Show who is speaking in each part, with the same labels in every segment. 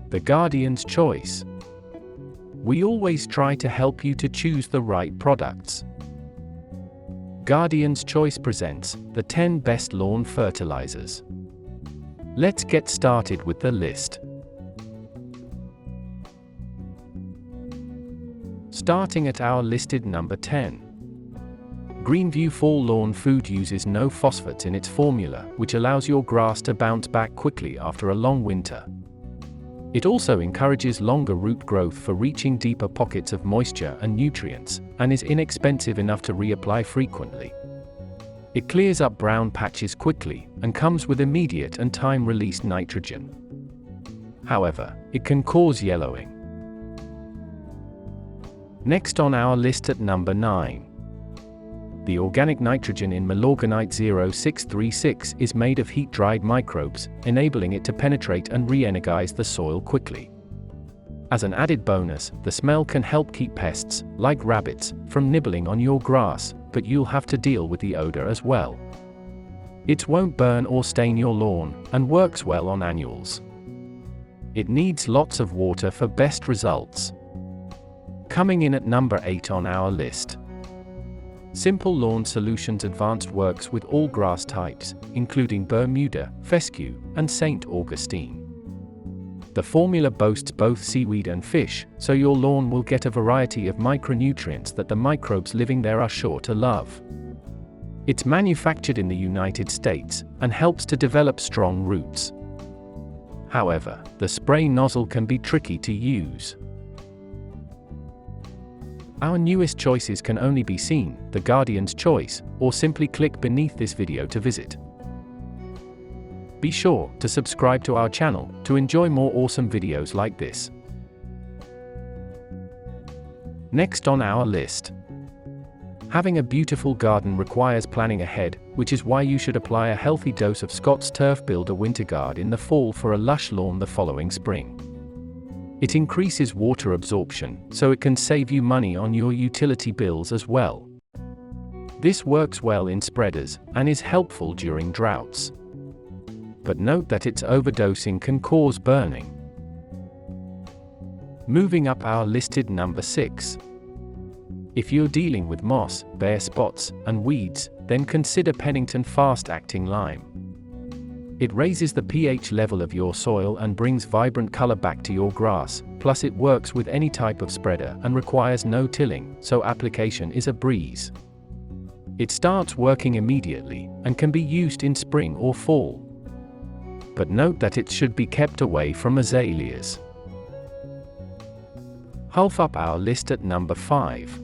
Speaker 1: The Guardian's Choice. We always try to help you to choose the right products. Guardian's Choice presents the 10 best lawn fertilizers. Let's get started with the list. Starting at our listed number 10. Greenview Fall Lawn Food uses no phosphates in its formula, which allows your grass to bounce back quickly after a long winter. It also encourages longer root growth for reaching deeper pockets of moisture and nutrients, and is inexpensive enough to reapply frequently. It clears up brown patches quickly, and comes with immediate and time-released nitrogen. However, it can cause yellowing. Next on our list at number 9. The organic nitrogen in Miracle-Gro 0636 is made of heat-dried microbes, enabling it to penetrate and re-energize the soil quickly. As an added bonus, the smell can help keep pests, like rabbits, from nibbling on your grass, but you'll have to deal with the odor as well. It won't burn or stain your lawn, and works well on annuals. It needs lots of water for best results. Coming in at number 8 on our list. Simple Lawn Solutions Advanced works with all grass types, including Bermuda, fescue, and St. Augustine. The formula boasts both seaweed and fish, so your lawn will get a variety of micronutrients that the microbes living there are sure to love. It's manufactured in the United States, and helps to develop strong roots. However, the spray nozzle can be tricky to use. Our newest choices can only be seen, the Guardian's Choice, or simply click beneath this video to visit. Be sure to subscribe to our channel to enjoy more awesome videos like this. Next on our list. Having a beautiful garden requires planning ahead, which is why you should apply a healthy dose of Scott's Turf Builder Winter Guard in the fall for a lush lawn the following spring. It increases water absorption, so it can save you money on your utility bills as well. This works well in spreaders, and is helpful during droughts. But note that its overdosing can cause burning. Moving up our listed number 6. If you're dealing with moss, bare spots, and weeds, then consider Penton Fast-Acting Lime. It raises the pH level of your soil and brings vibrant color back to your grass, plus it works with any type of spreader and requires no tilling, so application is a breeze. It starts working immediately, and can be used in spring or fall. But note that it should be kept away from azaleas. Half up our list at number 5.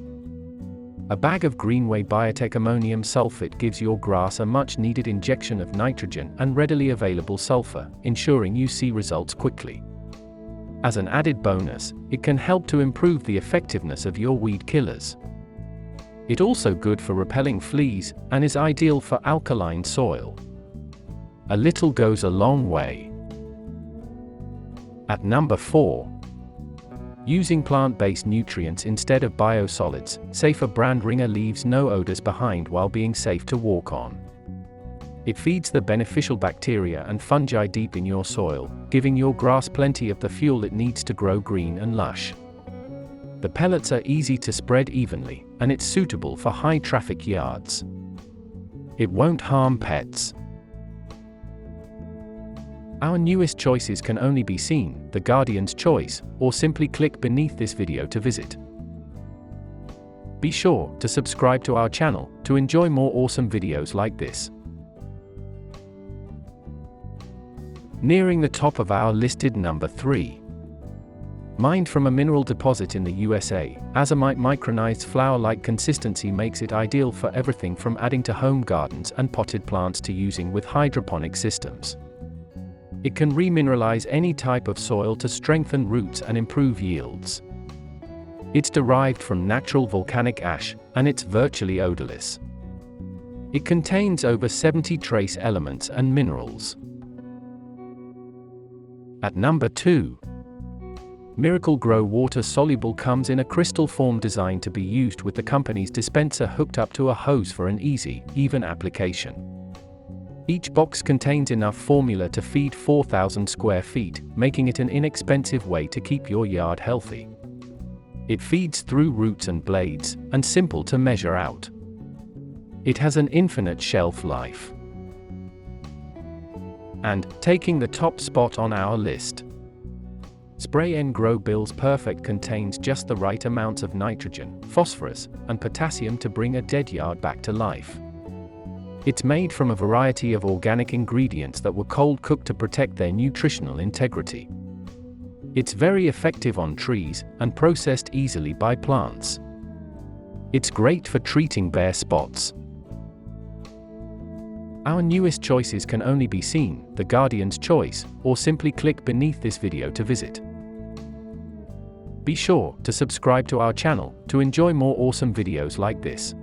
Speaker 1: A bag of Greenway Biotech ammonium sulfate gives your grass a much-needed injection of nitrogen and readily available sulfur, ensuring you see results quickly. As an added bonus, it can help to improve the effectiveness of your weed killers. It's also good for repelling fleas, and is ideal for alkaline soil. A little goes a long way. At number 4. Using plant-based nutrients instead of biosolids, safer brand Ringer leaves no odors behind while being safe to walk on. It feeds the beneficial bacteria and fungi deep in your soil, giving your grass plenty of the fuel it needs to grow green and lush. The pellets are easy to spread evenly, and it's suitable for high-traffic yards. It won't harm pets. Our newest choices can only be seen, the Guardian's Choice, or simply click beneath this video to visit. Be sure to subscribe to our channel to enjoy more awesome videos like this. Nearing the top of our listed number 3. Mined from a mineral deposit in the USA, Azomite micronized flour-like consistency makes it ideal for everything from adding to home gardens and potted plants to using with hydroponic systems. It can remineralize any type of soil to strengthen roots and improve yields. It's derived from natural volcanic ash, and it's virtually odorless. It contains over 70 trace elements and minerals. At number 2. Miracle-Gro Water Soluble comes in a crystal form designed to be used with the company's dispenser hooked up to a hose for an easy, even application. Each box contains enough formula to feed 4,000 square feet, making it an inexpensive way to keep your yard healthy. It feeds through roots and blades, and simple to measure out. It has an infinite shelf life. And, taking the top spot on our list, Spray N Grow Bill's Perfect contains just the right amounts of nitrogen, phosphorus, and potassium to bring a dead yard back to life. It's made from a variety of organic ingredients that were cold cooked to protect their nutritional integrity. It's very effective on trees, and processed easily by plants. It's great for treating bare spots. Our newest choices can only be seen, The Guardian's Choice, or simply click beneath this video to visit. Be sure to subscribe to our channel to enjoy more awesome videos like this.